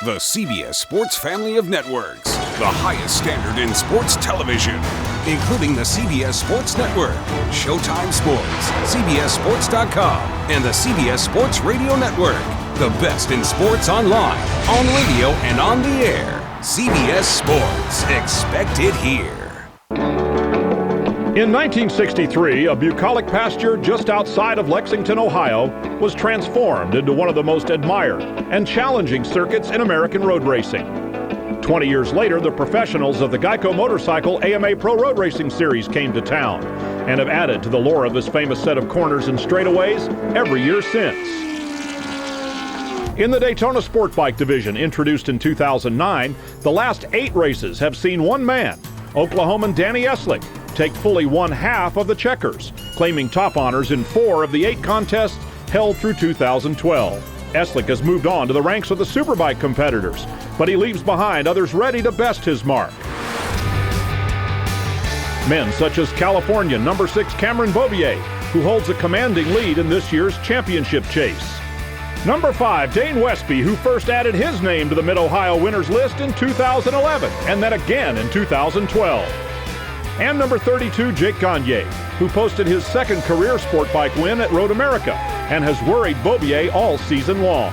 The CBS Sports family of networks. The highest standard in sports television, including the CBS Sports Network, Showtime Sports, CBSSports.com, and the CBS Sports Radio Network. The best in sports online, on radio, and on the air. CBS Sports. Expect it here. In 1963, a bucolic pasture just outside of Lexington, Ohio, was transformed into one of the most admired and challenging circuits in American road racing. 20 years later, the professionals of the GEICO Motorcycle AMA Pro Road Racing Series came to town and have added to the lore of this famous set of corners and straightaways every year since. In the Daytona SportBike division, introduced in 2009, the last 8 races have seen one man, Oklahoman Danny Eslick, take fully one half of the checkers, claiming top honors in 4 of the 8 contests held through 2012. Eslick has moved on to the ranks of the Superbike competitors, but he leaves behind others ready to best his mark. Men such as California number 6 Cameron Beaubier, who holds a commanding lead in this year's championship chase. Number 5 Dane Westby, who first added his name to the Mid-Ohio winners list in 2011 and then again in 2012. And number 32, Jake Gagne, who posted his second career sport bike win at Road America and has worried Bobier all season long.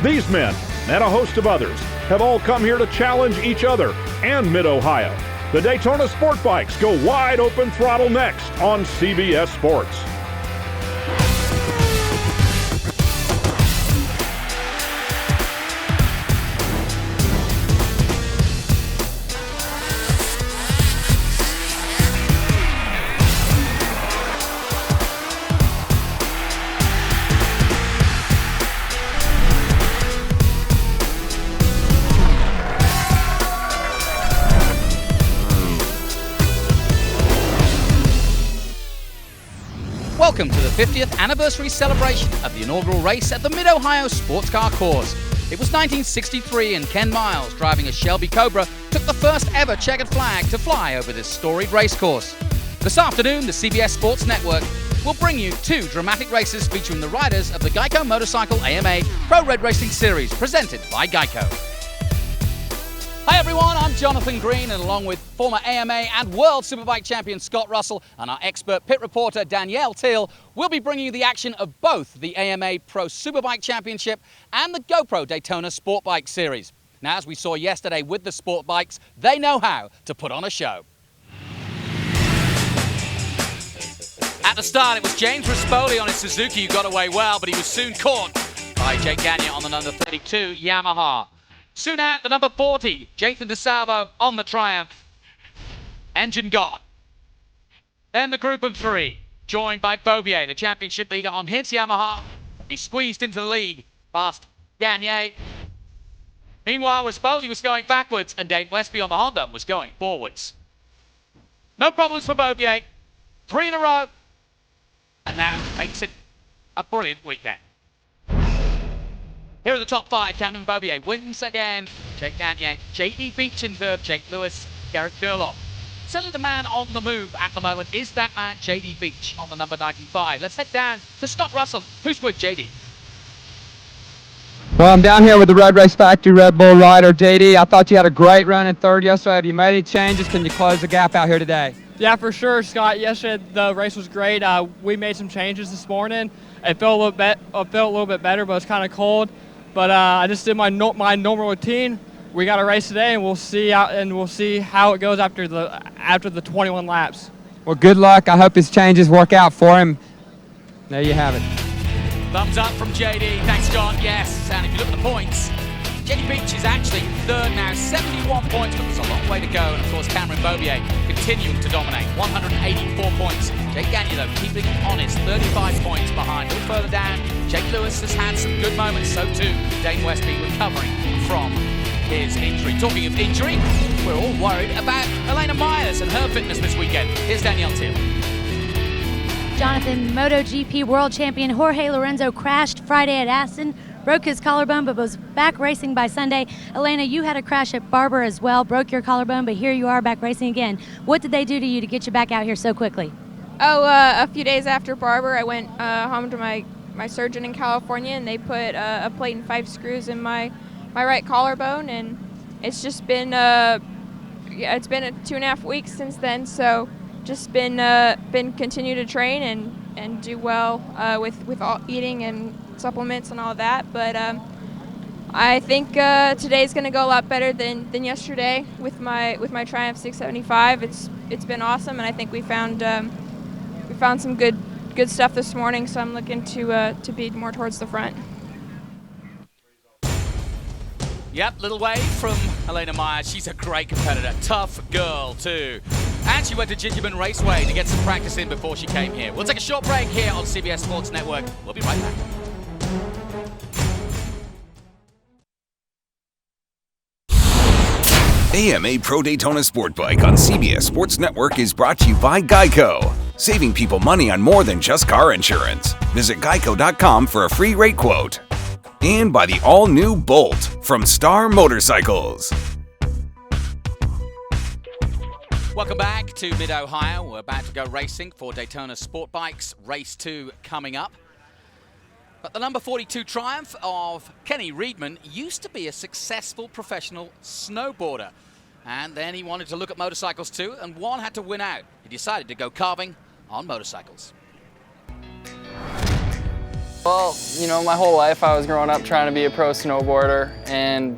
These men, and a host of others, have all come here to challenge each other and Mid-Ohio. The Daytona Sport Bikes go wide open throttle next on CBS Sports. Welcome to the 50th anniversary celebration of the inaugural race at the Mid-Ohio Sports Car Course. It was 1963 and Ken Miles, driving a Shelby Cobra, took the first ever checkered flag to fly over this storied racecourse. This afternoon, the CBS Sports Network will bring you 2 dramatic races featuring the riders of the GEICO Motorcycle AMA Pro Road Racing Series, presented by GEICO. Hi everyone, I'm Jonathan Green, and along with former AMA and World Superbike champion Scott Russell and our expert pit reporter Danielle Teal, we'll be bringing you the action of both the AMA Pro Superbike Championship and the GoPro Daytona SportBike Series. Now, as we saw yesterday with the sport bikes, they know how to put on a show. At the start, it was James Rispoli on his Suzuki who got away well, but he was soon caught by Jake Gagne on the number 32 Yamaha. Soon out, the number 40, Jathan DeSalvo on the Triumph. Engine gone. Then the group of 3, joined by Bobier, the championship leader on his Yamaha. He squeezed into the lead past Gagne. Meanwhile, Rispoli was going backwards, and Dane Westby on the Honda was going forwards. No problems for Bobier. 3 in a row. And that makes it a brilliant weekend. Here are the top 5. Cameron Beaubier wins again. Jake Gagne, J.D. Beach in third, Jake Lewis, Garrett Gerloff. Certainly the man on the move at the moment is that man, J.D. Beach, on the number 95. Let's head down to Scott Russell. Who's with J.D.? Well, I'm down here with the RoadRace Factory Red Bull rider, J.D. I thought you had a great run in third yesterday. Have you made any changes? Can you close the gap out here today? Yeah, for sure, Scott. Yesterday the race was great. We made some changes this morning. It felt a little bit better, but it's kind of cold. But I just did my normal routine. We got a race today, and we'll see how it goes after the 21 laps. Well, good luck. I hope his changes work out for him. There you have it. Thumbs up from JD. Thanks, John. Yes. And if you look at the points, JD Beach is actually third now, 71 points, but there's a long way to go. And of course, Cameron Beaubier continuing to dominate, 184 points. Jake Gagne, though, keeping it honest, 35 points behind. A little further down, Jake Lewis has had some good moments, so too Dane Westby, recovering from his injury. Talking of injury, we're all worried about Elena Myers and her fitness this weekend. Here's Danielle Teal. Jonathan, MotoGP world champion Jorge Lorenzo crashed Friday at Aston, broke his collarbone, but was back racing by Sunday. Elena, you had a crash at Barber as well, broke your collarbone, but here you are back racing again. What did they do to you to get you back out here so quickly? A few days after Barber, I went home to my surgeon in California, and they put a plate and 5 screws in my right collarbone, and it's just been it's been 2.5 weeks since then. So just been continue to train and do well with all eating and supplements and all that. But I think today's going to go a lot better than yesterday with my Triumph 675. It's been awesome, and I think we found some good stuff this morning. So I'm looking to be more towards the front. Yep, little wave from Elena Myers. She's a great competitor, tough girl too. And she went to Gingerman Raceway to get some practice in before she came here. We'll take a short break here on CBS Sports Network. We'll be right back. AMA Pro Daytona SportBike on CBS Sports Network is brought to you by GEICO, saving people money on more than just car insurance. Visit geico.com for a free rate quote. And by the all-new Bolt from Star Motorcycles. Welcome back to Mid-Ohio. We're about to go racing for Daytona SportBikes Race 2 coming up. But the number 42 Triumph of Kenny Reedman used to be a successful professional snowboarder. And then he wanted to look at motorcycles too, and one had to win out. He decided to go carving on motorcycles. Well, you know, my whole life I was growing up trying to be a pro snowboarder, and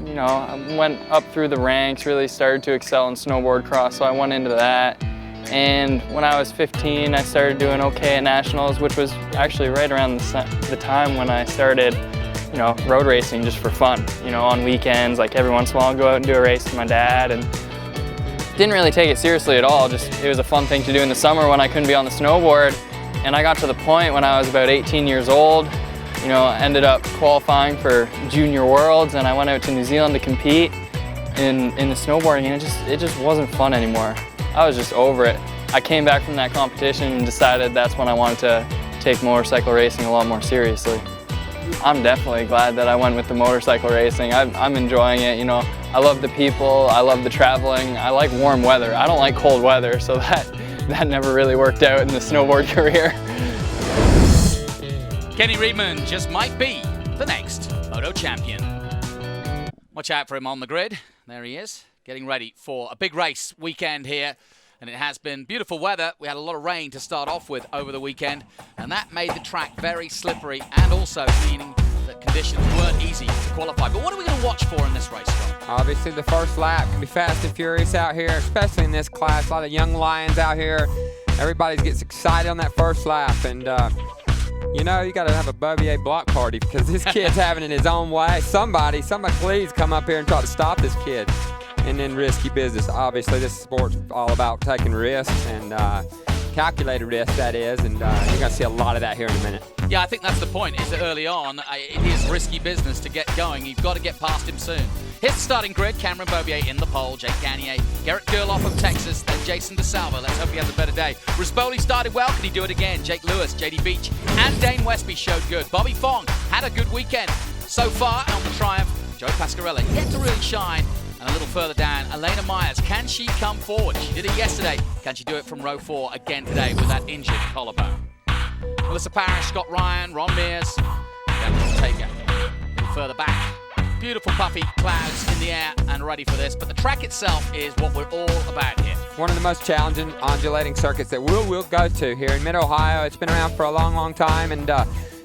you know, I went up through the ranks, really started to excel in snowboard cross, so I went into that. And when I was 15, I started doing okay at nationals, which was actually right around the time when I started, you know, road racing just for fun. You know, on weekends, like every once in a while, I'd go out and do a race with my dad, and didn't really take it seriously at all. Just it was a fun thing to do in the summer when I couldn't be on the snowboard. And I got to the point when I was about 18 years old, you know, ended up qualifying for Junior Worlds, and I went out to New Zealand to compete in the snowboarding, and it just wasn't fun anymore. I was just over it. I came back from that competition and decided that's when I wanted to take motorcycle racing a lot more seriously. I'm definitely glad that I went with the motorcycle racing. I'm enjoying it, you know. I love the people, I love the traveling, I like warm weather. I don't like cold weather, so that never really worked out in the snowboard career. Kenny Reedman just might be the next Moto champion. Watch out for him on the grid. There he is, getting ready for a big race weekend here. And it has been beautiful weather. We had a lot of rain to start off with over the weekend, and that made the track very slippery, and also meaning that conditions weren't easy to qualify. But what are we going to watch for in this race, Scott? Obviously, the first lap can be fast and furious out here, especially in this class. A lot of young lions out here. Everybody gets excited on that first lap, and you know, you got to have a Bobier block party because this kid's having it his own way. Somebody please come up here and try to stop this kid. And then risky business. Obviously, this sport's all about taking risks and calculated risks, that is, and you're going to see a lot of that here in a minute. Yeah, I think that's the point, is that early on, it is risky business to get going. You've got to get past him soon. Here's the starting grid. Cameron Beaubier in the pole, Jake Gagne, Garrett Gerloff of Texas, then Jason DeSalvo. Let's hope he has a better day. Rispoli started well. Can he do it again? Jake Lewis, JD Beach, and Dane Westby showed good. Bobby Fong had a good weekend. So far on the Triumph, Joe Pasquarelli yet to really shine. And a little further down, Elena Myers. Can she come forward? She did it yesterday. Can she do it from row 4 again today with that injured collarbone? Melissa Parrish, Scott Ryan, Ron Mears, Devin Taker. A little further back. Beautiful puffy clouds in the air and ready for this. But the track itself is what we're all about here. One of the most challenging undulating circuits that we'll go to here in Mid-Ohio. It's been around for a long, long time, and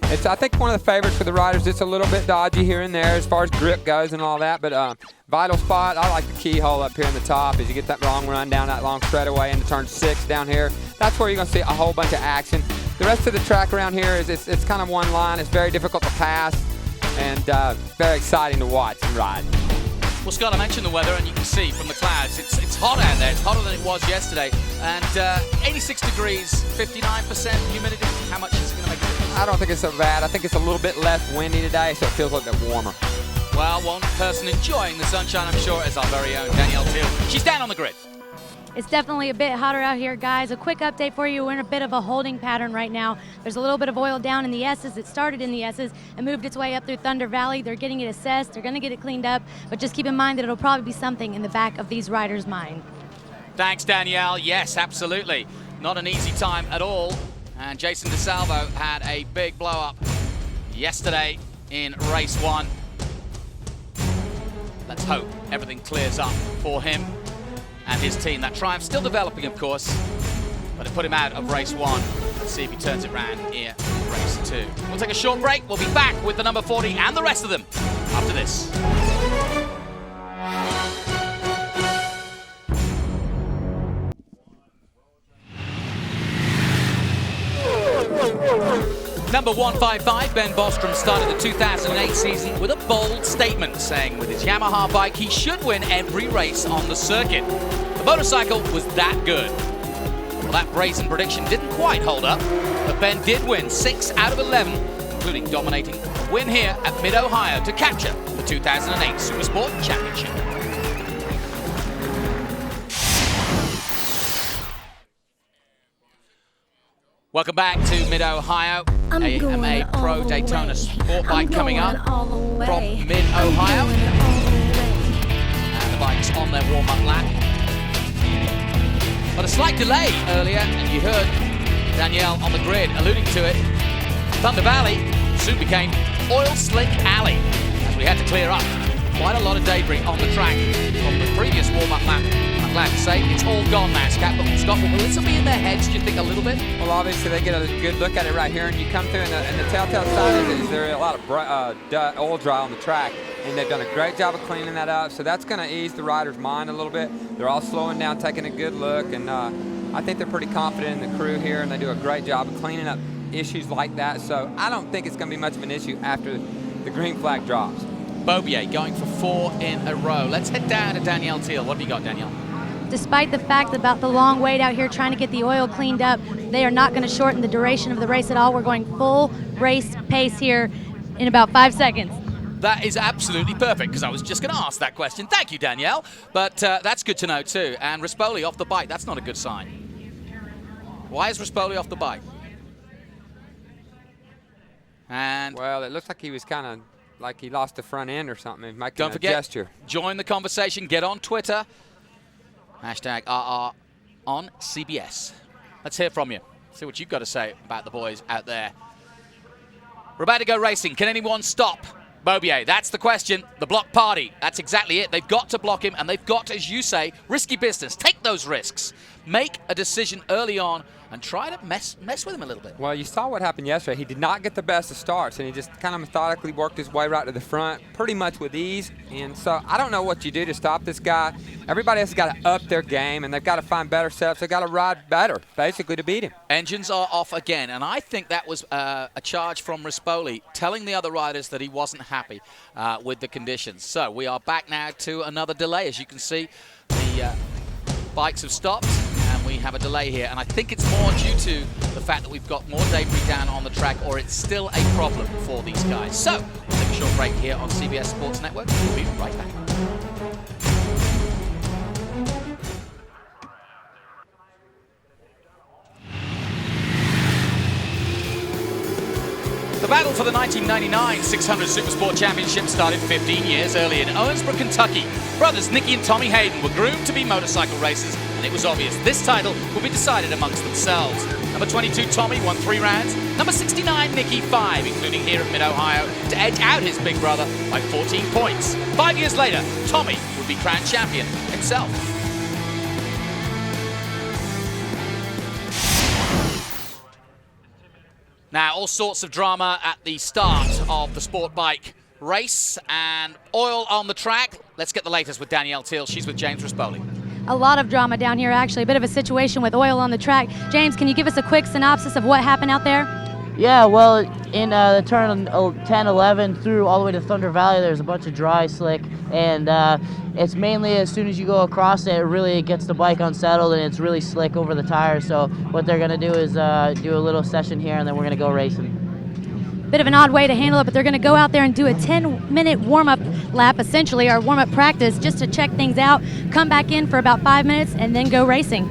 it's, I think, one of the favorites for the riders. It's a little bit dodgy here and there as far as grip goes and all that, but vital spot, I like the keyhole up here in the top as you get that long run down that long straightaway into turn 6 down here. That's where you're going to see a whole bunch of action. The rest of the track around here is it's kind of one line. It's very difficult to pass and very exciting to watch and ride. Well, Scott, I mentioned the weather, and you can see from the clouds, it's hot out there. It's hotter than it was yesterday. And 86 degrees, 59% humidity. How much is it going to make a difference? I don't think it's so bad. I think it's a little bit less windy today, so it feels a little bit warmer. Well, one person enjoying the sunshine, I'm sure, is our very own Danielle Teal. She's down on the grid. It's definitely a bit hotter out here, guys. A quick update for you. We're in a bit of a holding pattern right now. There's a little bit of oil down in the S's. It started in the S's and moved its way up through Thunder Valley. They're getting it assessed. They're going to get it cleaned up. But just keep in mind that it'll probably be something in the back of these riders' mind. Thanks, Danielle. Yes, absolutely. Not an easy time at all. And Jason DeSalvo had a big blow-up yesterday in race 1. let's hope everything clears up for him and his team. That triumph still developing, of course, but it put him out of race 1. Let's see if he turns it around here in race 2. We'll take a short break. We'll be back with the number 40 and the rest of them after this. Number 155, Ben Bostrom, started the 2008 season with a bold statement, saying with his Yamaha bike he should win every race on the circuit. The motorcycle was that good. Well, that brazen prediction didn't quite hold up, but Ben did win 6 out of 11, including dominating a win here at Mid-Ohio to capture the 2008 Supersport Championship. Welcome back to Mid-Ohio. AMA Pro Daytona SportBike coming up from Mid-Ohio. And the bike's on their warm-up lap. But a slight delay earlier, and you heard Danielle on the grid alluding to it. Thunder Valley soon became Oil Slick Alley, as we had to clear up quite a lot of debris on the track from the previous warm-up lap. I'm glad to say it's all gone now, Scott. Will this be in their heads, do you think, a little bit? Well, obviously they get a good look at it right here, and you come through, and the telltale sign is there are a lot of oil dry on the track, and they've done a great job of cleaning that up, so that's going to ease the rider's mind a little bit. They're all slowing down, taking a good look, and I think they're pretty confident in the crew here, and they do a great job of cleaning up issues like that, so I don't think it's going to be much of an issue after the green flag drops. Bobier going for 4 in a row. Let's head down to Danielle Teal. What have you got, Danielle? Despite the fact about the long wait out here trying to get the oil cleaned up, they are not going to shorten the duration of the race at all. We're going full race pace here in about 5 seconds. That is absolutely perfect, because I was just going to ask that question. Thank you, Danielle. But that's good to know, too. And Rispoli off the bike, that's not a good sign. Why is Rispoli off the bike? And well, it looks like he was kind of like he lost the front end or something. Making don't forget, gesture. Join the conversation. Get on Twitter. Hashtag RR on CBS. Let's hear from you. See what you've got to say about the boys out there. We're about to go racing. Can anyone stop Bobier? That's the question. The block party. That's exactly it. They've got to block him, and they've got, as you say, risky business. Take those risks. Make a decision early on and try to mess with him a little bit. Well, you saw what happened yesterday. He did not get the best of starts, and he just kind of methodically worked his way right to the front, pretty much with ease. And so I don't know what you do to stop this guy. Everybody else has got to up their game, and they've got to find better setups. They've got to ride better, basically, to beat him. Engines are off again, and I think that was a charge from Rispoli, telling the other riders that he wasn't happy with the conditions. So we are back now to another delay. As you can see, the bikes have stopped, and we have a delay here. And I think it's more due to the fact that we've got more debris down on the track, or it's still a problem for these guys. So we'll take a short break here on CBS Sports Network. We'll be right back. The battle for the 1999 600 Supersport Championship started 15 years early in Owensboro, Kentucky. Brothers Nicky and Tommy Hayden were groomed to be motorcycle racers, and it was obvious this title would be decided amongst themselves. Number 22 Tommy won 3 rounds, number 69 Nicky 5, including here at Mid-Ohio, to edge out his big brother by 14 points. 5 years later, Tommy would be crowned champion himself. Now, all sorts of drama at the start of the sport bike race, and oil on the track. Let's get the latest with Danielle Teal. She's with James Rispoli. A lot of drama down here, actually. A bit of a situation with oil on the track. James, can you give us a quick synopsis of what happened out there? Yeah, well, in the turn 10-11 through all the way to Thunder Valley, there's a bunch of dry slick, and it's mainly as soon as you go across it, it really gets the bike unsettled, and it's really slick over the tires. So what they're going to do is do a little session here, and then we're going to go racing. Bit of an odd way to handle it, but they're going to go out there and do a 10-minute warm-up lap, essentially, our warm-up practice, just to check things out, come back in for about 5 minutes, and then go racing.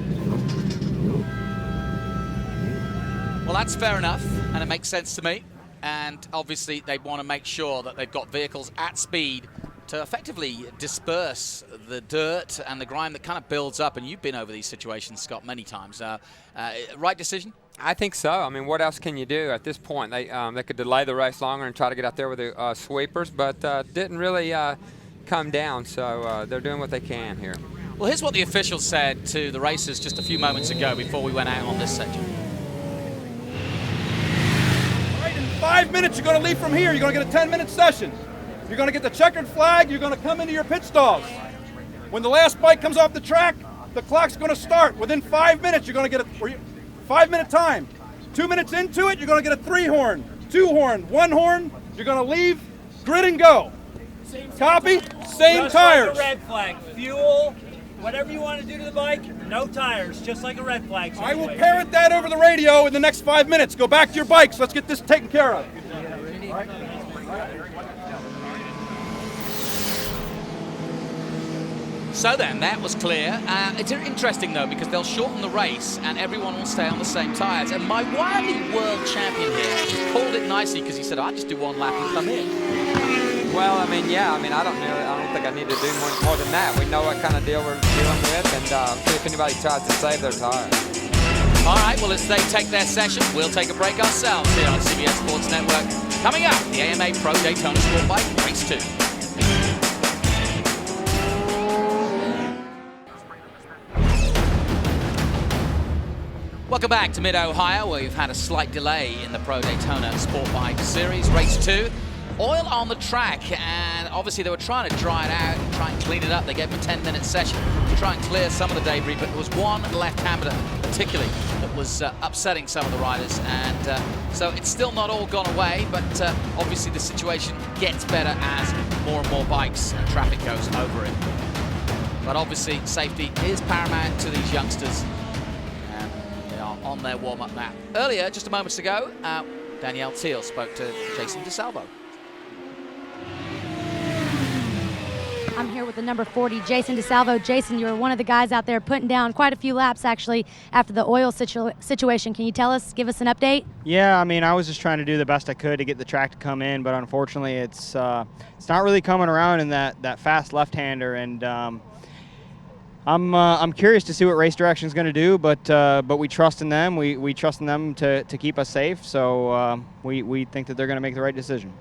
Well, that's fair enough, and it makes sense to me. And obviously, they want to make sure that they've got vehicles at speed to effectively disperse the dirt and the grime that kind of builds up. And you've been over these situations, Scott, many times. Right decision? I think so. I mean, what else can you do at this point? They could delay the race longer and try to get out there with the sweepers, but didn't really come down, so they're doing what they can here. Well, here's what the officials said to the racers just a few moments ago before we went out on this section. All right, in 5 minutes, you're going to leave from here. You're going to get a 10-minute session. You're going to get the checkered flag. You're going to come into your pit stalls. When the last bike comes off the track, the clock's going to start. Within 5 minutes, you're going to get a 5-minute time. 2 minutes into it, you're going to get a 3-horn, 2-horn, 1-horn. You're going to leave, grid and go. Copy? Same just tires. Like a red flag. Fuel, whatever you want to do to the bike, no tires, just like a red flag situation. I will parrot that over the radio in the next 5 minutes. Go back to your bikes. Let's get this taken care of. So then, that was clear. It's interesting, though, because they'll shorten the race and everyone will stay on the same tyres. And my wily world champion here called it nicely because he said, I'll just do 1 lap and come in. Well, I mean, yeah, I don't think I need to do more than that. We know what kind of deal we're dealing with, and see if anybody tries to save their tire. All right, well, as they take their session, we'll take a break ourselves here on CBS Sports Network. Coming up, the AMA Pro Daytona SportBike Race 2. Welcome back to Mid-Ohio, where we've had a slight delay in the Pro Daytona SportBike Series, Race 2. Oil on the track, and obviously they were trying to dry it out and try and clean it up. They gave them a 10-minute session to try and clear some of the debris, but there was one left-hander particularly that was upsetting some of the riders, and so it's still not all gone away, but obviously the situation gets better as more and more bikes and traffic goes over it. But obviously safety is paramount to these youngsters. On their warm-up map. Earlier, just a moment ago, Danielle Thiel spoke to Jason DeSalvo. I'm here with the number 40, Jason DeSalvo. Jason, you were one of the guys out there putting down quite a few laps, actually, after the oil situation. Can you give us an update? Yeah, I mean, I was just trying to do the best I could to get the track to come in, but unfortunately, it's not really coming around in that fast left-hander, and I'm curious to see what Race Direction is going to do, but we trust in them. We trust in them to keep us safe. So we think that they're going to make the right decision.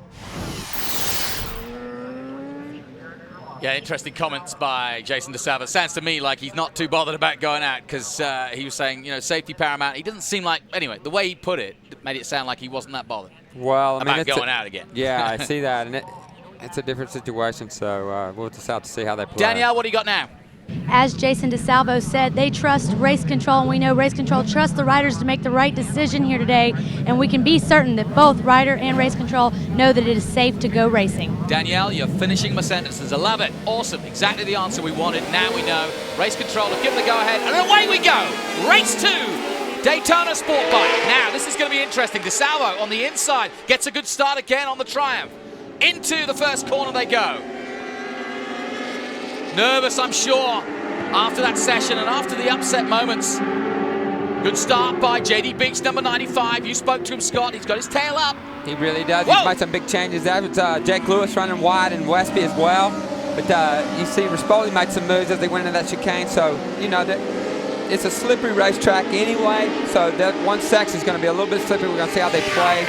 Yeah, interesting comments by Jason DeSalvo. Sounds to me like he's not too bothered about going out because he was saying, safety paramount. He doesn't seem like, anyway, the way he put it made it sound like he wasn't that bothered. Well, I mean, about going out again. Yeah, I see that, and it's a different situation. So we'll just have to see how they play. Danielle, what do you got now? As Jason DeSalvo said, they trust Race Control, and we know Race Control trusts the riders to make the right decision here today, and we can be certain that both rider and Race Control know that it is safe to go racing. Danielle, you're finishing my sentences. I love it. Awesome. Exactly the answer we wanted. Now we know. Race Control have given the go-ahead, and away we go. Race 2, Daytona SportBike. Now, this is going to be interesting. DeSalvo on the inside gets a good start again on the Triumph. Into the first corner they go. Nervous, I'm sure, after that session and after the upset moments. Good start by J.D. Beach, number 95. You spoke to him, Scott. He's got his tail up. He really does. Whoa. He's made some big changes there. It's Jake Lewis running wide and Westby as well. But you see Rispoli made some moves as they went into that chicane. So, it's a slippery racetrack anyway. So that one section is going to be a little bit slippery. We're going to see how they play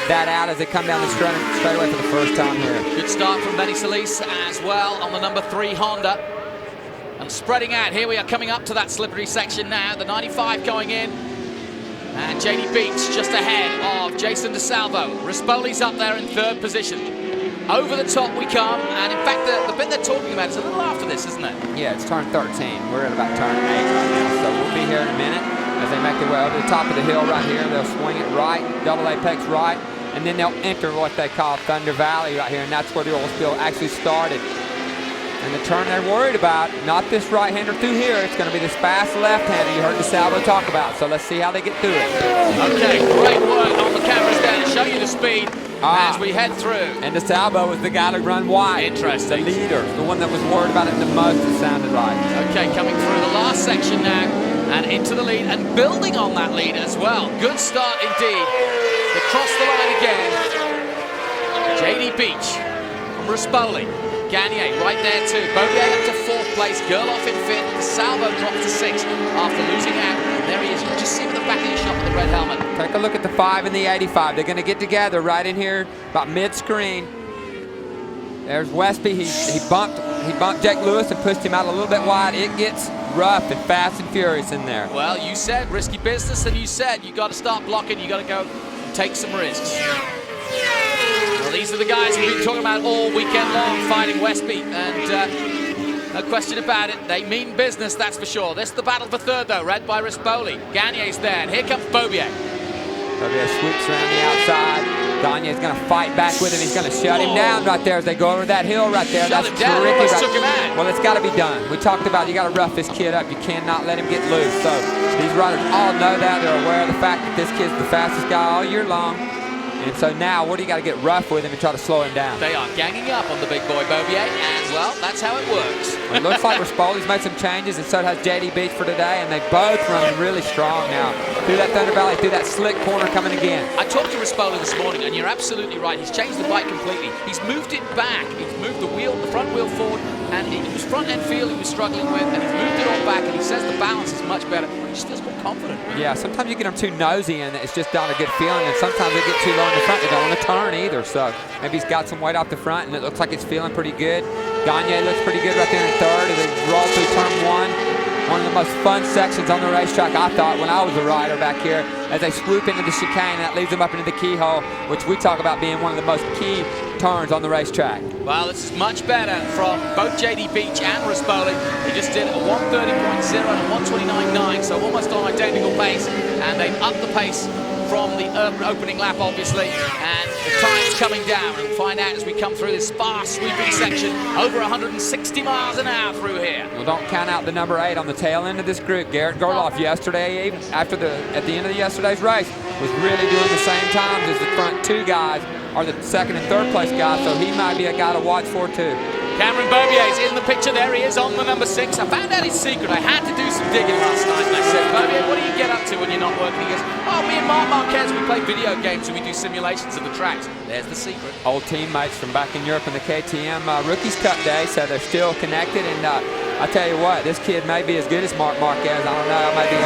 that out as they come down the straightaway for the first time here. Good start from Benny Solis as well on the number 3 Honda. And spreading out, here we are coming up to that slippery section now. The 95 going in. And J.D. Beach just ahead of Jason DeSalvo. Rispoli's up there in 3rd position. Over the top we come. And in fact, the bit they're talking about is a little after this, isn't it? Yeah, it's turn 13. We're at about turn 8 right now. So we'll be here in a minute as they make their way over the top of the hill right here. They'll swing it right, double apex right. And then they'll enter what they call Thunder Valley right here, and that's where the oil spill actually started. And the turn they're worried about, not this right-hander through here, it's going to be this fast left-hander you heard DeSalvo talk about. So let's see how they get through it. Okay, great work on the cameras there to show you the speed as we head through. And DeSalvo was the guy to run wide. Interesting. The leader, the one that was worried about it the most, it sounded like. Okay, coming through the last section now and into the lead and building on that lead as well. Good start indeed. They cross the line again. J.D. Beach from Rispoli. Gagne right there too. Bobier up to 4th place. Gerloff in 5th. DeSalvo drops to 6th after losing out. And there he is. You just see him at the back of your shot with the red helmet. Take a look at the 5 and the 85. They're going to get together right in here about mid-screen. There's Westby. He bumped He bumped Jake Lewis and pushed him out a little bit wide. It gets rough and fast and furious in there. Well, you said risky business, and you said you got to start blocking. You got to go and take some risks. Well, these are the guys we've been talking about all weekend long, fighting Westby, and no question about it, they mean business, that's for sure. This is the battle for third, though, led by Rispoli. Gagne's there, and here comes Bobier. Bobier swoops around the outside. Gagne's going to fight back with him. He's going to shut him down right there as they go over that hill right there. Shut That's him down, terrific. almost took him out. Well, it's got to be done. We talked about you got to rough this kid up. You cannot let him get loose. So these riders all know that. They're aware of the fact that this kid's the fastest guy all year long. And so now, what do you got to get rough with him and try to slow him down? They are ganging up on the big boy Bobier, and well, that's how it works. It looks like Rispoli's made some changes, and so has JD Beach for today, and they both running really strong now. Through that Thunder Valley, through that slick corner coming again. I talked to Rispoli this morning, and you're absolutely right. He's changed the bike completely. He's moved it back. He's moved the front wheel forward, and it was front end feel he was struggling with, and he's moved it all back, and he says the balance is much better. He just feels more confident. Yeah, sometimes you get them too nosy, and it's just not a good feeling, and sometimes they get too low in the front. They don't want to turn either, so maybe he's got some weight off the front, and it looks like it's feeling pretty good. Gagne looks pretty good right there in third as they roll through turn one. One of the most fun sections on the racetrack, I thought, when I was a rider back here, as they swoop into the chicane, and that leads them up into the keyhole, which we talk about being one of the most key turns on the racetrack. Well, this is much better from both JD Beach and Rispoli. They just did a 130.0 and a 129.9, so almost on identical pace, and they've upped the pace from the opening lap, obviously, and the time's coming down. We'll find out as we come through this sparse sweeping section, over 160 miles an hour through here. Well, don't count out the number 8 on the tail end of this group. Garrett Gerloff yesterday, even at the end of yesterday's race, was really doing the same times as the front two guys, are the second and third place guys, so he might be a guy to watch for too. Cameron Beaubier is in the picture. There he is on the number 6. I found out his secret. I had to do some digging last night, and I said, Beaubier, what do you get up to when you're not working? He goes, oh, me and Mark Marquez, we play video games and we do simulations of the tracks. There's the secret. Old teammates from back in Europe in the KTM Rookies Cup day, so they're still connected, and I tell you what, this kid may be as good as Mark Marquez. I don't know, I might be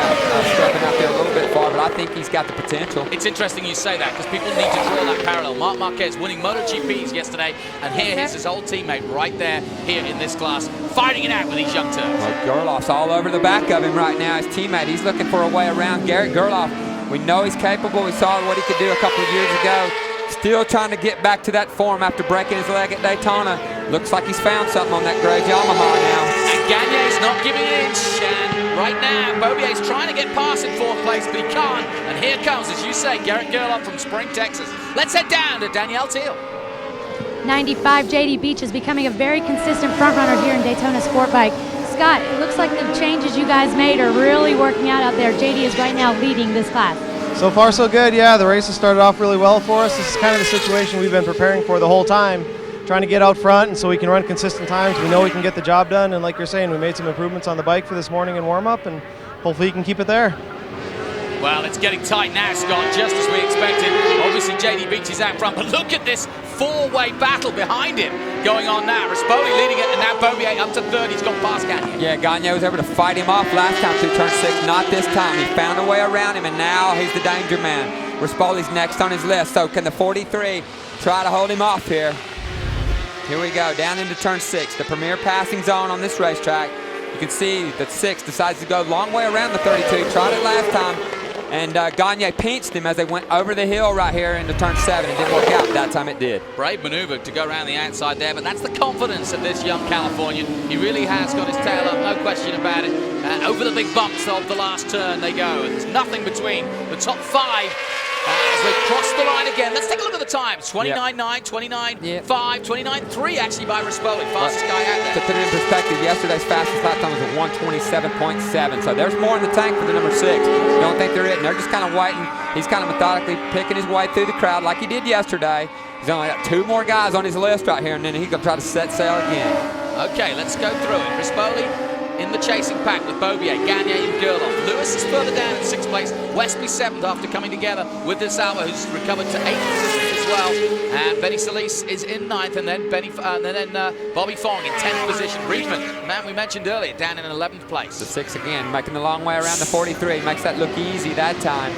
stepping out there a little bit far, but I think he's got the potential. It's interesting you say that, because people need to draw that parallel. Mark Marquez winning MotoGPs yesterday, and here is his old teammate right there, here in this class, fighting it out with these young turns. Well, Gerloff's all over the back of him right now, his teammate. He's looking for a way around Garrett Gerloff. We know he's capable. We saw what he could do a couple of years ago. Still trying to get back to that form after breaking his leg at Daytona. Looks like he's found something on that gray Yamaha now. And Gagne's not giving an inch, and right now Bobier's trying to get past in fourth place, but he can't. And here comes, as you say, Garrett Gerloff from Spring, Texas. Let's head down to Danielle Teal. 95 JD Beach is becoming a very consistent front runner here in Daytona Sportbike. Scott, it looks like the changes you guys made are really working out there. JD is right now leading this class. So far so good, yeah. The race has started off really well for us. This is kind of the situation we've been preparing for the whole time, trying to get out front and so we can run consistent times. We know we can get the job done, and like you're saying, we made some improvements on the bike for this morning in warm-up, and hopefully you can keep it there. Well, it's getting tight now, Scott, just as we expected. Obviously, JD Beach is out front, but look at this four-way battle behind him going on now. Rispoli leading it, and now Bobier up to third. He's gone past Gagne. Yeah, Gagne was able to fight him off last time through turn 6. Not this time. He found a way around him, and now he's the danger man. Rispoli's next on his list, so can the 43 try to hold him off here? Here we go, down into turn 6, the premier passing zone on this racetrack. You can see that 6 decides to go a long way around the 32. Tried it last time. And Gagne pinched him as they went over the hill right here into turn 7. It didn't work out, but that time it did. Brave maneuver to go around the outside there, but that's the confidence of this young Californian. He really has got his tail up, no question about it. Over the big bumps of the last turn they go. And there's nothing between the top 5 as they cross the line again. Let's take a look at the times. 29.9, 29.5, 29.3 actually by Rispoli. Fastest guy out there. To put it in perspective, yesterday's fastest lap time was at 127.7. So there's more in the tank for the number 6. Don't think they're it. And they're just kind of waiting. He's kind of methodically picking his way through the crowd like he did yesterday. He's only got 2 more guys on his list right here, and then he's going to try to set sail again. Okay, let's go through it. Rispoli in the chasing pack with Bobier, Gagne and Gerloff. Lewis is further down in 6th place. Westby 7th after coming together with this Alba, who's recovered to 8th position as well. And Benny Solis is in 9th, and then Bobby Fong in 10th position. Reedman, man we mentioned earlier, down in 11th place. The 6 again, making the long way around the 43. Makes that look easy that time.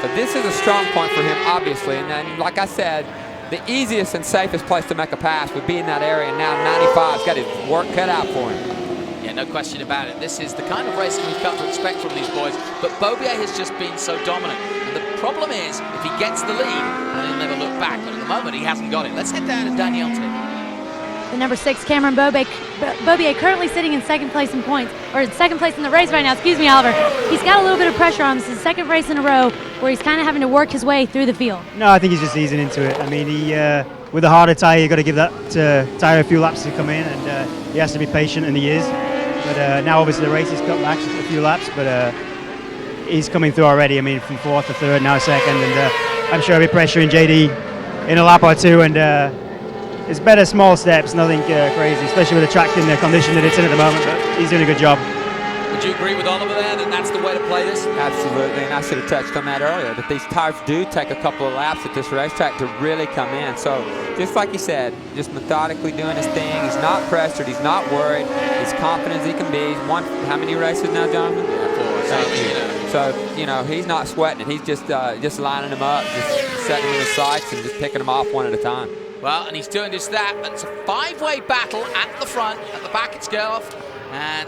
But this is a strong point for him, obviously. And then, like I said, the easiest and safest place to make a pass would be in that area, and now 95's got his work cut out for him. Yeah, no question about it. This is the kind of racing we've come to expect from these boys, but Bobier has just been so dominant. And the problem is, if he gets the lead, then he'll never look back. But at the moment, he hasn't got it. Let's head down to Danielle T. The number 6, Cameron Beaubier, currently sitting in second place in points, or second place in the race right now. Excuse me, Oliver. He's got a little bit of pressure on him. This is the second race in a row where he's kind of having to work his way through the field. No, I think he's just easing into it. I mean, he with a harder tyre, you've got to give that tyre a few laps to come in, and he has to be patient, and he is. But now, obviously, the race has got back a few laps, but he's coming through already. I mean, from 4th to 3rd, now 2nd, and I'm sure he'll be pressuring JD in a lap or two, and it's better small steps, nothing crazy, especially with the track in the condition that it's in at the moment, but he's doing a good job. Would you agree with Oliver there that that's the way to play this? Absolutely, and I should have touched on that earlier, that these tires do take a couple of laps at this racetrack to really come in. So just like he said, just methodically doing his thing. He's not pressured, he's not worried, he's confident as he can be. He's won how many races now, Jonathan? Yeah, 4. So, you know, he's not sweating it. He's just lining them up, just setting them in his sights and just picking them off one at a time. Well, and he's doing just that. It's a 5-way battle at the front. At the back, it's Gerloff.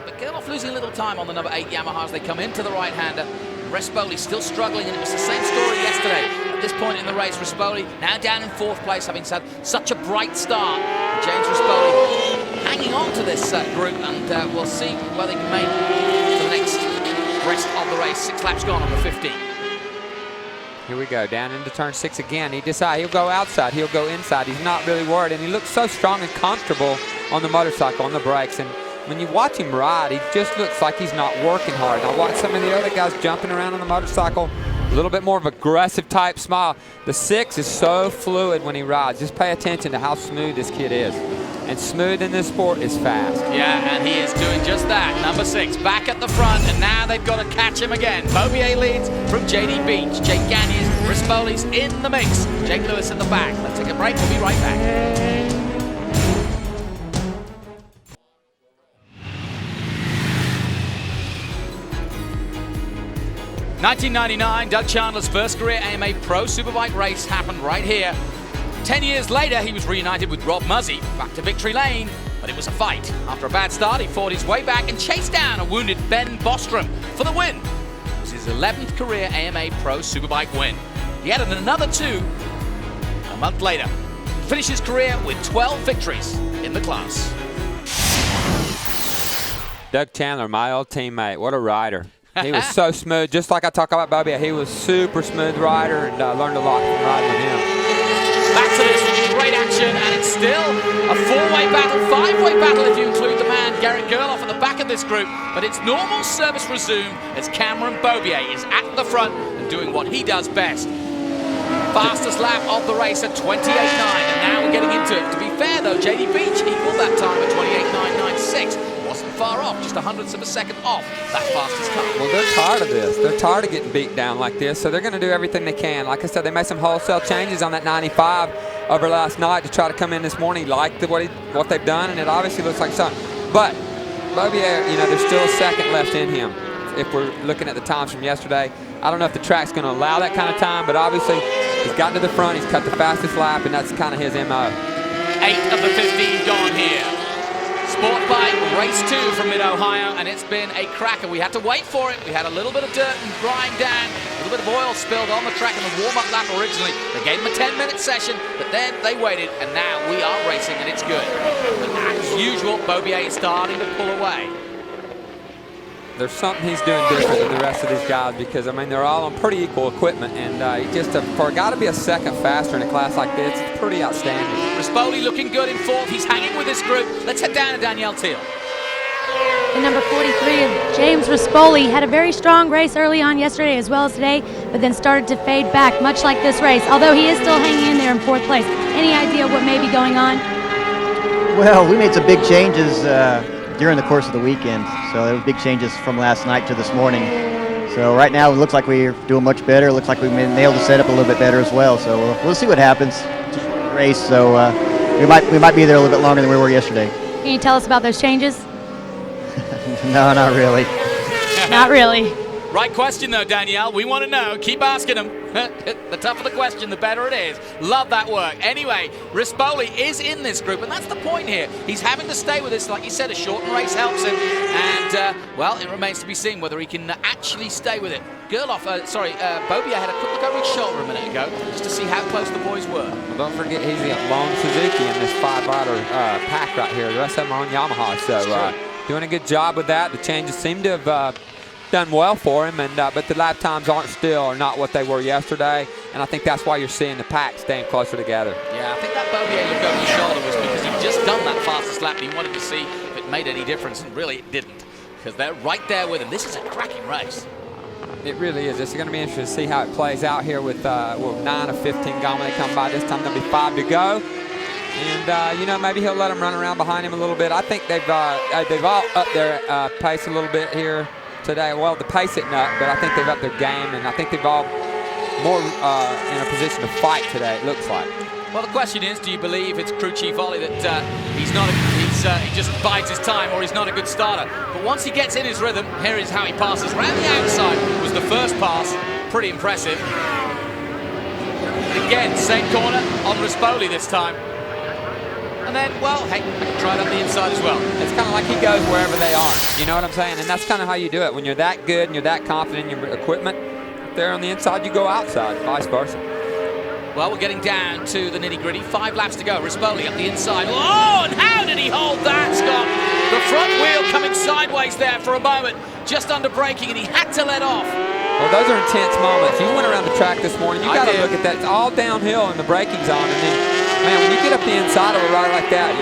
But Gerloff losing a little time on the number 8 Yamaha as they come into the right-hander. Rispoli still struggling, and it was the same story yesterday. At this point in the race, Rispoli now down in 4th place, having had such a bright start. James Rispoli hanging on to this group, and we'll see where they can make the next rest of the race. 6 laps gone on the 15. Here we go, down into turn 6 again. He decides he'll go outside, he'll go inside. He's not really worried, and he looks so strong and comfortable on the motorcycle, on the brakes. And when you watch him ride, he just looks like he's not working hard. I watch some of the other guys jumping around on the motorcycle, a little bit more of aggressive type smile. The 6 is so fluid when he rides. Just pay attention to how smooth this kid is. And smooth in this sport is fast. Yeah, and he is doing just that. Number 6 back at the front, and now they've got to catch him again. Bobier leads from JD Beach. Jake Gagne's, Rispoli's in the mix. Jake Lewis in the back. Let's take a break. We'll be right back. '99, Doug Chandler's first career AMA Pro Superbike race happened right here. 10 years later, he was reunited with Rob Muzzy, back to victory lane, but it was a fight. After a bad start, he fought his way back and chased down a wounded Ben Bostrom for the win. It was his 11th career AMA Pro Superbike win. He added another 2 a month later. Finished his career with 12 victories in the class. Doug Chandler, my old teammate, what a rider. He was so smooth, just like I talk about Bobier. He was super smooth rider, and I learned a lot from riding with him. Back to this great action, and it's still a 4-way battle, 5-way battle if you include the man Garrett Gerloff at the back of this group. But it's normal service resume as Cameron Beaubier is at the front and doing what he does best. Fastest lap of the race at 28.9, and now we're getting into it. To be fair though, JD Beach equaled that time at 28.996. Wasn't far off, just 100ths of a second off that fastest car. Well, they're tired of this. They're tired of getting beat down like this, so they're going to do everything they can. Like I said, they made some wholesale changes on that 95 over last night to try to come in this morning. He liked what they've done, and it obviously looks like something. But Bobier, you know, there's still a second left in him. If we're looking at the times from yesterday, I don't know if the track's going to allow that kind of time, but obviously he's gotten to the front, he's cut the fastest lap, and that's kind of his MO. 8 of the 15 gone here. SportBike Race 2 from Mid-Ohio, and it's been a cracker. We had to wait for it. We had a little bit of dirt and grind down, a little bit of oil spilled on the track in the warm-up lap originally. They gave him a 10-minute session, but then they waited, and now we are racing, and it's good. And as usual, Bobier is starting to pull away. There's something he's doing different than the rest of these guys because, I mean, they're all on pretty equal equipment, and he just, for a guy to be a second faster in a class like this, it's pretty outstanding. Rispoli looking good in 4th. He's hanging with this group. Let's head down to Danielle Teal. The number 43 of James Rispoli had a very strong race early on yesterday as well as today, but then started to fade back, much like this race, although he is still hanging in there in 4th place. Any idea what may be going on? Well, we made some big changes during the course of the weekend, so there were big changes from last night to this morning. So right now it looks like we're doing much better. It looks like we've been able to set up a little bit better as well. So we'll see what happens. It's a short race, so we might be there a little bit longer than we were yesterday. Can you tell us about those changes? No, not really. Not really. Right question though, Danielle. We want to know. Keep asking them. The tougher the question, the better it is. Love that work. Anyway, Rispoli is in this group, and that's the point here. He's having to stay with this. Like you said, a shortened race helps him. And, well, it remains to be seen whether he can actually stay with it. Bobier had a quick look over his shoulder a minute ago just to see how close the boys were. Well, don't forget he's got Long Suzuki in this 5-rider pack right here. The rest of them are on Yamaha, so doing a good job with that. The changes seem to have done well for him, but the lap times are not what they were yesterday, and I think that's why you're seeing the pack staying closer together. Yeah, I think that Bobier look over his shoulder was because he'd just done that fastest lap. He wanted to see if it made any difference, and really it didn't, because they're right there with him. This is a cracking race. It really is. It's going to be interesting to see how it plays out here with 9 of 15 gone when they come by. This time there'll be 5 to go. And, maybe he'll let them run around behind him a little bit. I think they've all upped their pace a little bit here today. Well, the pace isn't up, but I think they've upped their game, and I think they've all more in a position to fight today, it looks like. Well, the question is, do you believe it's crew chief Ollie that he just bides his time, or he's not a good starter? But once he gets in his rhythm, here is how he passes. Round the outside was the first pass. Pretty impressive. Again, same corner on Rispoli this time. And then, well, Hayden tried up the inside as well. It's kind of like he goes wherever they are. You know what I'm saying? And that's kind of how you do it. When you're that good and you're that confident in your equipment, if they're on the inside, you go outside, vice versa. Well, we're getting down to the nitty-gritty. 5 laps to go. Rispoli up the inside. Oh, and how did he hold that, Scott? The front wheel coming sideways there for a moment, just under braking, and he had to let off. Well, those are intense moments. You went around the track this morning. You got to look at that. It's all downhill in the braking zone, and then, man, when you get up the inside of a rider like that,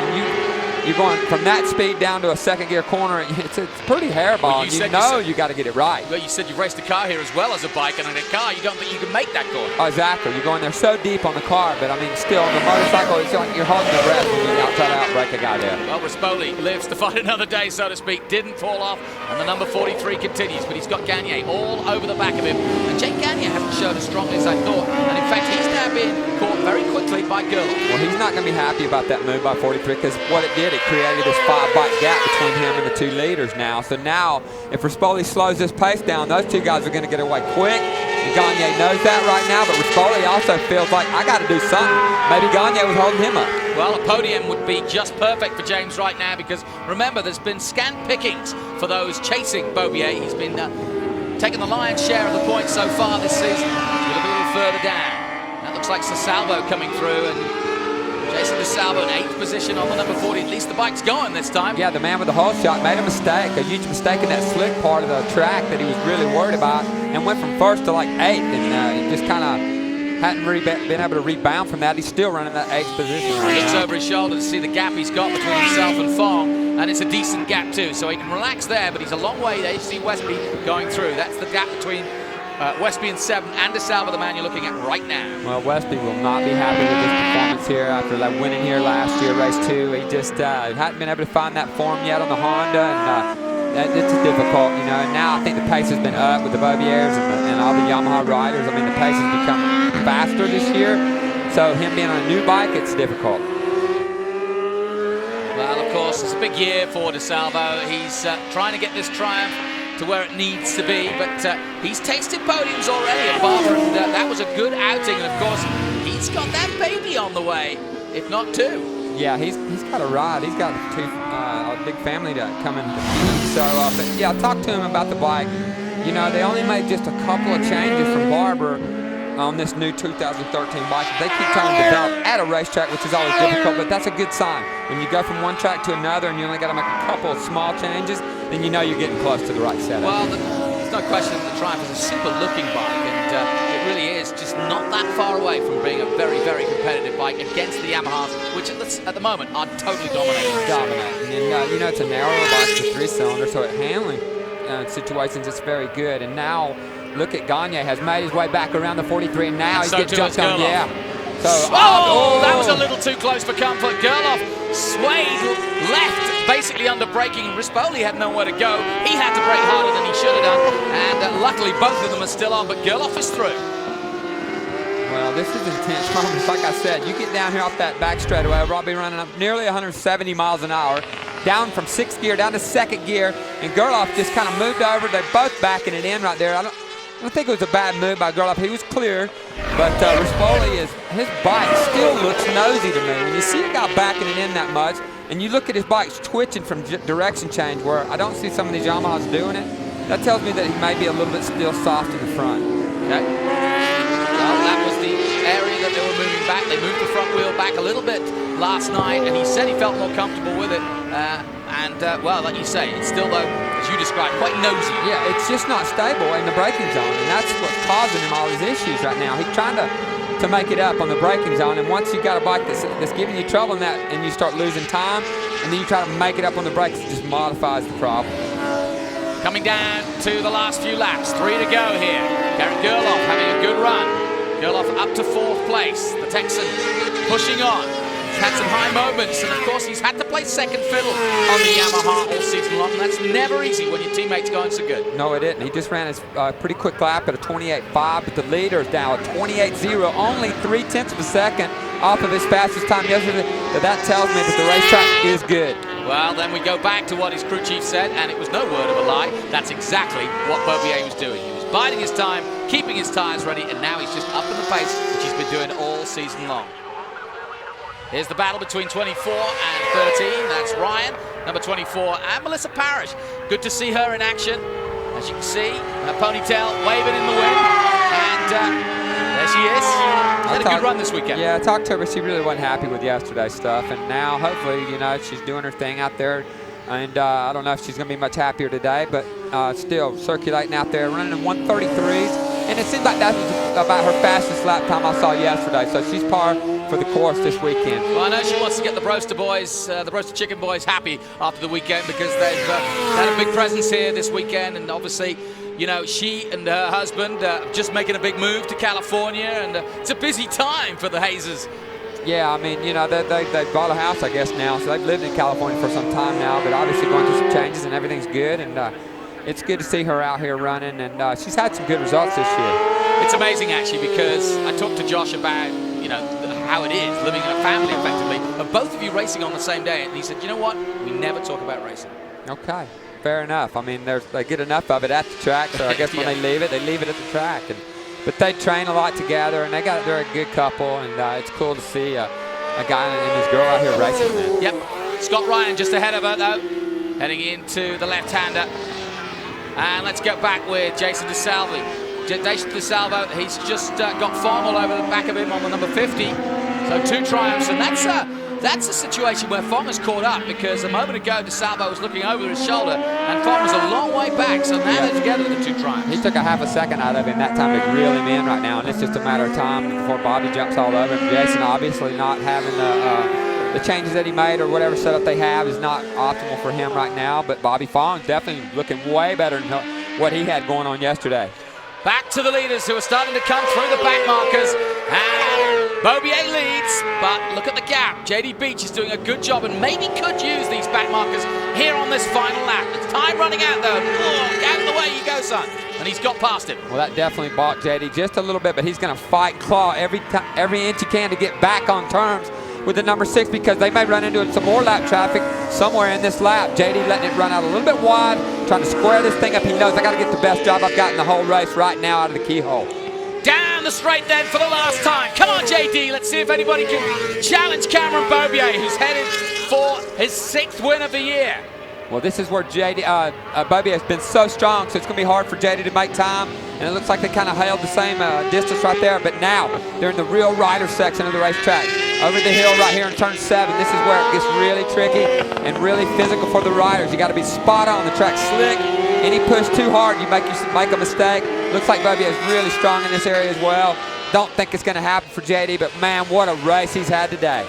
you're going from that speed down to a second gear corner. It's pretty hairball. Well, you got to get it right. Well, you said you've raced a car here as well as a bike, and in a car, you don't think you can make that corner. Oh, exactly. You're going there so deep on the car, but I mean, still on the motorcycle, it's like you're holding your breath when you try to outbrake a guy there. Well, Rispoli lives to fight another day, so to speak. Didn't fall off, and the number 43 continues, but he's got Gagne all over the back of him. And Jake Gagne hasn't shown as strongly as I thought, and in fact, he's now being caught very quickly by Gerloff. Well, he's not going to be happy about that move by 43, because what it did, it created this 5-bike gap between him and the 2 leaders now. So now, if Rispoli slows this pace down, those 2 guys are going to get away quick. And Gagne knows that right now, but Rispoli also feels like, I got to do something. Maybe Gagne was holding him up. Well, a podium would be just perfect for James right now, because remember, there's been scant pickings for those chasing Bobier. He's been taking the lion's share of the points so far this season. He'll be a little further down. That looks like Salvo coming through, and Jason DeSalvo in 8th position on the number 40. At least the bike's going this time. Yeah, the man with the hole shot made a mistake, a huge mistake in that slick part of the track that he was really worried about, and went from 1st to like 8th, and he just kind of hadn't really been able to rebound from that. He's still running that 8th position right now. He looks over his shoulder to see the gap he's got between himself and Fong, and it's a decent gap too, so he can relax there, but he's a long way there. You see Westby going through. That's the gap between Westby in 7th, and DeSalvo, the man you're looking at right now. Well, Westby will not be happy with his performance here after winning here last year, race 2. He just hadn't been able to find that form yet on the Honda, and it's difficult, you know. And now I think the pace has been up with the Bobiers and all the Yamaha riders. I mean, the pace has become faster this year, so him being on a new bike, it's difficult. Well, of course, it's a big year for DeSalvo. He's trying to get this triumph to where it needs to be, but he's tasted podiums already at Barber, and that was a good outing, and of course he's got that baby on the way, if not 2. Yeah, he's got a ride. He's got a big family to come in to feed. So, but yeah, I talked to him about the bike. You know, they only made just a couple of changes from Barber on this new 2013 bike. They keep trying to develop at a racetrack, which is always difficult, but that's a good sign. When you go from one track to another and you only got to make a couple of small changes, then you know you're getting close to the right setup. Well, there's no question that the Triumph is a super-looking bike, and it really is just not that far away from being a very, very competitive bike against the Yamahas, which at the moment are totally dominating. And you know, it's a narrower bike, it's a 3-cylinder, so at handling situations it's very good. And now, look at Gagne has made his way back around the 43, and now he's getting jumped on. Yeah. So, that was a little too close for comfort. Gerloff swayed left, basically under braking, and Rispoli had nowhere to go. He had to brake harder than he should have done, and luckily both of them are still on, but Gerloff is through. Well, this is intense moments. Like I said, you get down here off that back straightaway, we'll be running up nearly 170 miles an hour, down from 6th gear down to 2nd gear, and Gerloff just kind of moved over. They're both backing it in right there. don't think it was a bad move by Gerloff. He was clear, but Rispoli, his bike still looks nosy to me. When you see a guy backing it in that much, and you look at his bike twitching from direction change, where I don't see some of these Yamahas doing it, that tells me that he may be a little bit still soft in the front. Okay. Well, that was the area that they were moving back. They moved the front wheel back a little bit last night, and he said he felt more comfortable with it. Well, like you say, it's still, though, as you described, quite nosy. Yeah, it's just not stable in the braking zone, and that's what's causing him all these issues right now. He's trying to make it up on the braking zone, and once you've got a bike that's giving you trouble in that, and you start losing time, and then you try to make it up on the brakes, it just modifies the problem. Coming down to the last few laps, 3 to go here. Garrett Gerloff having a good run. Gerloff up to 4th place. The Texan pushing on. He's had some high moments, and of course he's had to play second fiddle on the Yamaha all season long. That's never easy when your teammate's going so good. No, it didn't. He just ran his pretty quick lap at a 28.5, but the leader is down at 28.0, only 0.3 of a second off of his fastest time yesterday. So that tells me that the racetrack is good. Well, then we go back to what his crew chief said, and it was no word of a lie. That's exactly what Bobier was doing. He was biding his time, keeping his tyres ready, and now he's just up in the pace, which he's been doing all season long. Here's the battle between 24 and 13. That's Ryan, number 24, and Melissa Parrish. Good to see her in action. As you can see, her ponytail waving in the wind, and there she is. She had a good run this weekend. Yeah, I talked to her, but she really wasn't happy with yesterday's stuff. And now, hopefully, you know, she's doing her thing out there. And I don't know if she's going to be much happier today, but still circulating out there, running in 133s. And it seems like that's about her fastest lap time I saw yesterday. So she's par for the course this weekend. Well, I know she wants to get the Broaster boys, the Broaster Chicken boys, happy after the weekend because they've had a big presence here this weekend. And obviously, you know, she and her husband just making a big move to California, and it's a busy time for the Hazers. Yeah, I mean, you know, they bought a house, I guess, now, so they've lived in California for some time now, but obviously going through some changes and everything's good, and it's good to see her out here running, and she's had some good results this year. It's amazing, actually, because I talked to Josh about, you know, how it is living in a family, effectively, of both of you racing on the same day, and he said, you know what, we never talk about racing. Okay. Fair enough. I mean, they get enough of it at the track, so I guess when they leave it at the track. But they train a lot together, and they're a good couple, and it's cool to see a guy and his girl out here racing, man. Yep. Scott Ryan just ahead of her, though, heading into the left-hander. And let's get back with Jason DeSalvo. Jason DeSalvo, he's just got Fong all over the back of him on the number 50. So 2 triumphs, and that's a situation where Fong has caught up, because a moment ago DeSalvo was looking over his shoulder and Fong was a long way back, so now they're together, the 2 triumphs. He took a half a second out of him that time to reel him in right now, and it's just a matter of time before Bobby jumps all over him. Jason obviously not having the changes that he made or whatever setup they have is not optimal for him right now, but Bobby Fong's definitely looking way better than what he had going on yesterday. Back to the leaders who are starting to come through the back markers. And Bobier leads, but look at the gap. JD Beach is doing a good job and maybe could use these back markers here on this final lap. The time running out though. Oh, out of the way you go, son. And he's got past him. Well, that definitely balked JD just a little bit, but he's going to fight, claw every inch he can to get back on terms with the number 6, because they may run into some more lap traffic somewhere in this lap. JD letting it run out a little bit wide, trying to square this thing up. He knows I got to get the best job I've got in the whole race right now out of the keyhole. Down the straight then for the last time. Come on, JD. Let's see if anybody can challenge Cameron Beaubier, who's headed for his 6th win of the year. Well, this is where Bobier has been so strong, so it's going to be hard for JD to make time. And it looks like they kind of held the same distance right there. But now they're in the real rider section of the racetrack. Over the hill right here in turn 7. This is where it gets really tricky and really physical for the riders. You got to be spot on. The track's slick. Any push too hard, you make a mistake. Looks like Bobier is really strong in this area as well. Don't think it's going to happen for JD, but man, what a race he's had today.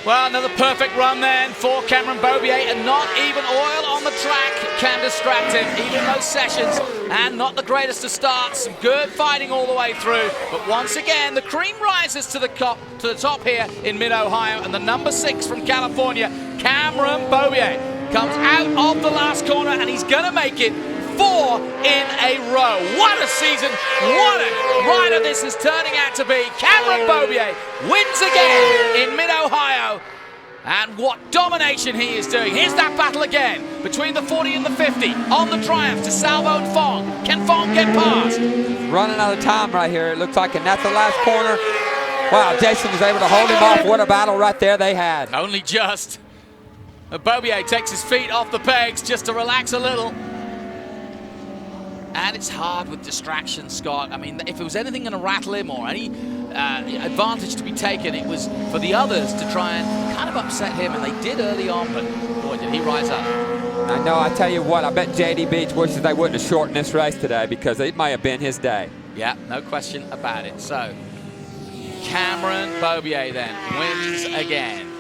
Well, another perfect run then for Cameron Beaubier, and not even oil on the track can distract him, even those sessions, and not the greatest of starts. Some good fighting all the way through, but once again, the cream rises to the top here in Mid-Ohio, and the number 6 from California, Cameron Beaubier, comes out of the last corner, and he's going to make it 4 in a row. What a season, what a rider this is turning out to be. Cameron Beaubier wins again in Mid-Ohio. And what domination he is doing. Here's that battle again between the 40 and the 50. On the triumph to Salvo and Fong. Can Fong get past? Running out of time right here, it looks like, and that's the last corner. Wow, Jason was able to hold him off. What a battle right there they had. Only just. Bobier takes his feet off the pegs just to relax a little. And it's hard with distractions, Scott. I mean, if it was anything going to rattle him or any advantage to be taken, it was for the others to try and kind of upset him, and they did early on, but boy, did he rise up. I know, I tell you what, I bet JD Beach wishes they wouldn't have shortened this race today because it may have been his day. Yeah, no question about it. So, Cameron Beaubier then wins again.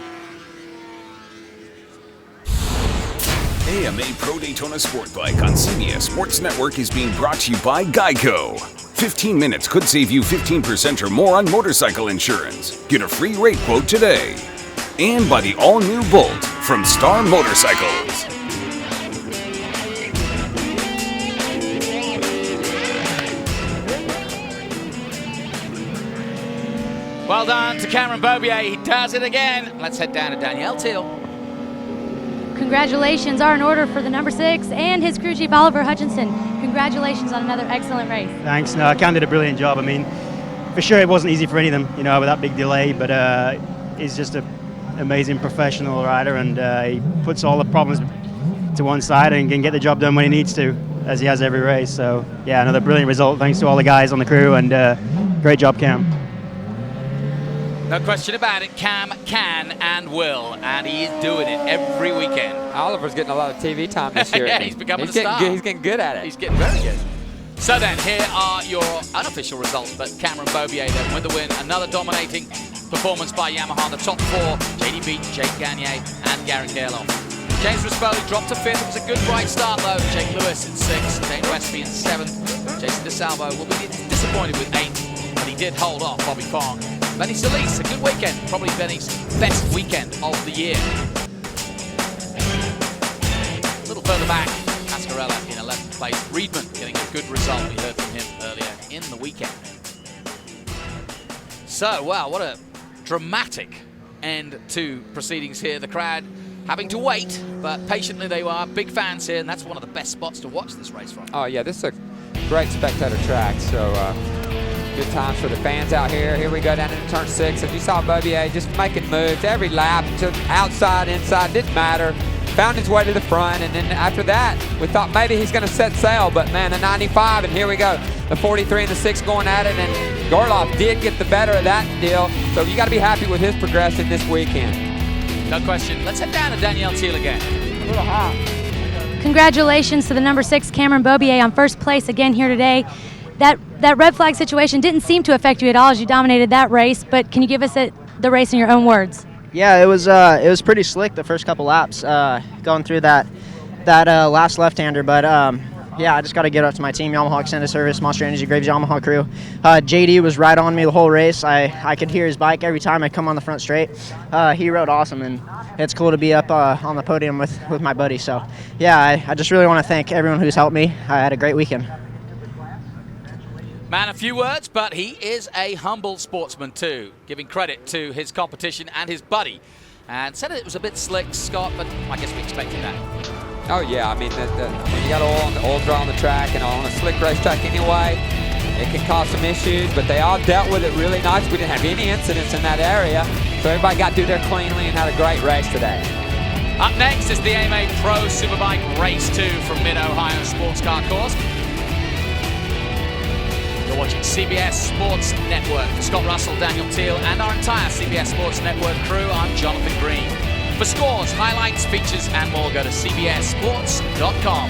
AMA Pro Daytona SportBike on CBS Sports Network is being brought to you by GEICO. 15 minutes could save you 15% or more on motorcycle insurance. Get a free rate quote today. And by the all-new Bolt from Star Motorcycles. Well done to Cameron Beaubier. He does it again. Let's head down to Danielle Teal. Congratulations are in order for the number 6 and his crew chief Oliver Hutchinson. Congratulations on another excellent race. Thanks. No, Cam did a brilliant job. I mean, for sure it wasn't easy for any of them, you know, with that big delay, but he's just an amazing professional rider, and he puts all the problems to one side and can get the job done when he needs to, as he has every race. So, yeah, another brilliant result. Thanks to all the guys on the crew, and great job, Cam. No question about it, Cam can and will, and he is doing it every weekend. Oliver's getting a lot of TV time this year. Yeah, he's becoming a star. He's getting good at it. He's getting very good. So then, here are your unofficial results, but Cameron Beaubier then with the win. Another dominating performance by Yamaha. The top 4, JD Beach, Jake Gagne, and Garrett Gerloff. James Rispoli dropped to 5th. It was a good bright start, though. Jake Lewis in 6th, Dane Westby in 7th. Jason DeSalvo will be disappointed with 8th, but he did hold off Bobby Fong. Benny Solis, a good weekend, probably Benny's best weekend of the year. A little further back, Pascarella in 11th place. Reedman getting a good result. We heard from him earlier in the weekend. So, wow, what a dramatic end to proceedings here. The crowd having to wait, but patiently they are. Big fans here, and that's one of the best spots to watch this race from. Oh, yeah, this is a great spectator track, so good times for the fans out here. Here we go down into turn 6. As you saw Bobier just making moves every lap, just outside, inside, didn't matter. Found his way to the front, and then after that, we thought maybe he's going to set sail, but man, the 95, and here we go. The 43 and the 6 going at it, and Gerloff did get the better of that deal, so you got to be happy with his progression this weekend. No question. Let's head down to Danielle Teal again. A little hot. Congratulations to the number 6, Cameron Beaubier, on first place again here today. That red flag situation didn't seem to affect you at all as you dominated that race, but can you give us the race in your own words? Yeah, it was pretty slick the first couple laps going through that last left-hander, but yeah, I just got to get up to my team, Yamaha Extended Service, Monster Energy Graves Yamaha crew. JD was right on me the whole race. I could hear his bike every time I come on the front straight. He rode awesome, and it's cool to be up on the podium with my buddy. So yeah, I just really want to thank everyone who's helped me. I had a great weekend. Man, a few words, but he is a humble sportsman too, giving credit to his competition and his buddy. And said it was a bit slick, Scott, but I guess we expected that. Oh yeah, I mean, you got oil draw on the track, and on a slick racetrack anyway, it can cause some issues, but they all dealt with it really nice. We didn't have any incidents in that area, so everybody got through there cleanly and had a great race today. Up next is the AMA Pro Superbike Race 2 from Mid-Ohio Sports Car Course. You're watching CBS Sports Network. For Scott Russell, Daniel Teal, and our entire CBS Sports Network crew, I'm Jonathan Green. For scores, highlights, features, and more, go to cbssports.com.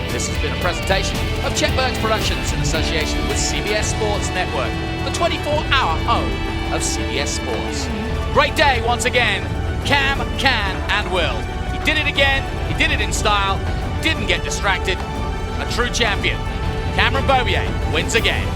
This has been a presentation of Chet Burns Productions in association with CBS Sports Network, the 24-hour home of CBS Sports. Great day once again. Cam, can, and will. He did it again. He did it in style. Didn't get distracted. A true champion. Cameron Beaubier wins again.